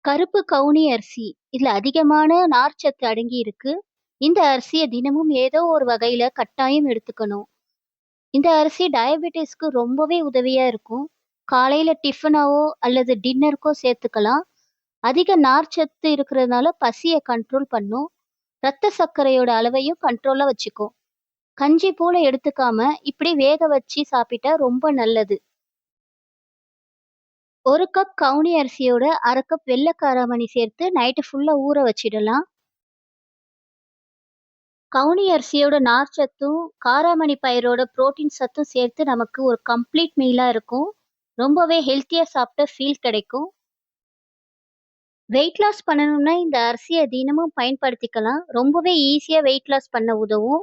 கருப்பு கவுனி அரிசி. இதுல அதிகமான நார்ச்சத்து அடங்கி இருக்கு. இந்த அரிசிய தினமும் ஏதோ ஒரு வகையில கட்டாயம் எடுத்துக்கணும். இந்த அரிசி டயபெட்டிஸ்க்கு ரொம்பவே உதவியா இருக்கும். காலையில டிஃபனாவோ அல்லது டின்னருக்கோ சேர்த்துக்கலாம். அதிக நார்ச்சத்து இருக்கிறதுனால பசிய கண்ட்ரோல் பண்ணும். ரத்த சர்க்கரையோட அளவையும் கண்ட்ரோல்ல வச்சுக்கும். கஞ்சி போல எடுத்துக்காம இப்படி வேக வச்சு சாப்பிட்டா ரொம்ப நல்லது. 1 கப் கவுனி அரிசியோட 1/2 கப் வெள்ள காராமணி சேர்த்து நைட்டு ஃபுல்லா ஊற வச்சிடலாம். கவுனி அரிசியோட நார்ச்சத்தும், காராமணி பயிரோட புரோட்டீன் சத்தும் சேர்த்து நமக்கு ஒரு கம்ப்ளீட் மீலா இருக்கும். ரொம்பவே ஹெல்த்தியா சாப்பிட்ட ஃபீல் கிடைக்கும். வெயிட் லாஸ் பண்ணணும்னா இந்த அரிசிய தினமும் பயன்படுத்திக்கலாம். ரொம்பவே ஈஸியா வெயிட் லாஸ் பண்ண உதவும்.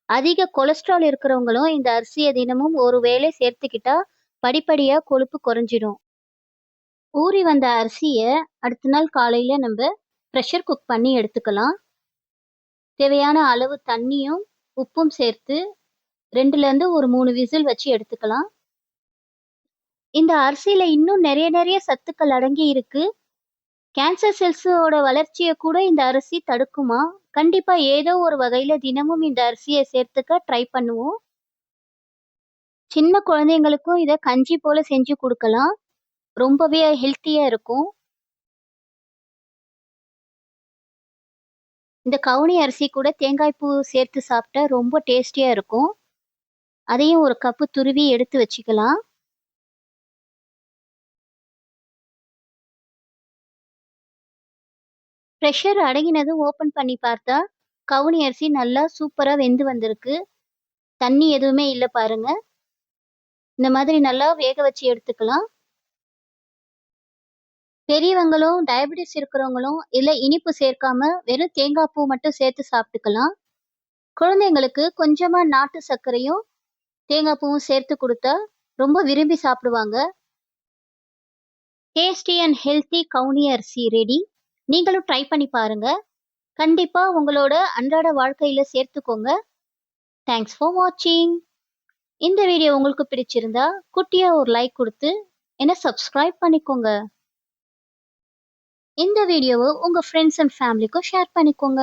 அதிக கொலஸ்ட்ரால் இருக்கிறவங்களும் இந்த அரிசிய தினமும் ஒரு வேளை சேர்த்துக்கிட்டா படிப்படியா கொழுப்பு குறைஞ்சிடும். ஊறி வந்த அரிசிய அடுத்த நாள் காலையில நம்ப பிரஷர் குக் பண்ணி எடுத்துக்கலாம். தேவையான அளவு தண்ணியும், உப்பும் சேர்த்து 2லேருந்து ஒரு 3 விசில் வச்சு எடுத்துக்கலாம். இந்த அரிசியில இன்னும் நெறைய சத்துக்கள் அடங்கி இருக்கு. கேன்சர் செல்ஸோட வளர்ச்சிய கூட இந்த அரிசி தடுக்குமா? கண்டிப்பா ஏதோ ஒரு வகையில தினமும் இந்த அரிசிய சேர்த்துக்க ட்ரை பண்ணுவோம். சின்ன குழந்தைங்களுக்கும் இத கஞ்சி போல செஞ்சு குடுக்கலாம். ரொம்பவே ஹெல்த்தியா இருக்கும். இந்த கவுனி அரிசி கூட தேங்காய் பூ சேர்த்து சாப்பிட்டா ரொம்ப டேஸ்டியா இருக்கும். அதையும் ஒரு கப்பு துருவி எடுத்து வச்சுக்கலாம். பிரஷர் அடங்கினதும் ஓப்பன் பண்ணி பார்த்தா, கவுனி அரிசி நல்லா சூப்பரா வெந்து வந்திருக்கு. தண்ணி எதுவுமே இல்ல பாருங்க. இந்த மாதிரி நல்லா வேக வச்சு எடுத்துக்கலாம். பெரியவங்களும், டயபெட்டிஸ் இருக்கிறவங்களும் இதுல இனிப்பு சேர்க்காம வெறும் தேங்காய் பூ மட்டும் சேர்த்து சாப்பிட்டுக்கலாம். குழந்தைங்களுக்கு கொஞ்சமா நாட்டு சர்க்கரையும், தேங்காய் பூவும் சேர்த்து குடுத்தா ரொம்ப விரும்பி சாப்பிடுவாங்க. டேஸ்டி அண்ட் ஹெல்த்தி கவுனி அரிசி ரெடி. நீங்களும் ட்ரை பண்ணி பாருங்க. கண்டிப்பா உங்களோட அன்றாட வாழ்க்கையில சேர்த்துக்கோங்க. தேங்க்ஸ் ஃபார் வாட்சிங். இந்த வீடியோ உங்களுக்கு பிடிச்சிருந்தா குட்டியா ஒரு லைக் குடுத்து என்ன சப்ஸ்கிரைப் பண்ணிக்கோங்க. இந்த வீடியோவை உங்க ஃப்ரெண்ட்ஸ் அண்ட் ஃபேமிலிக்கும் ஷேர் பண்ணிக்கோங்க.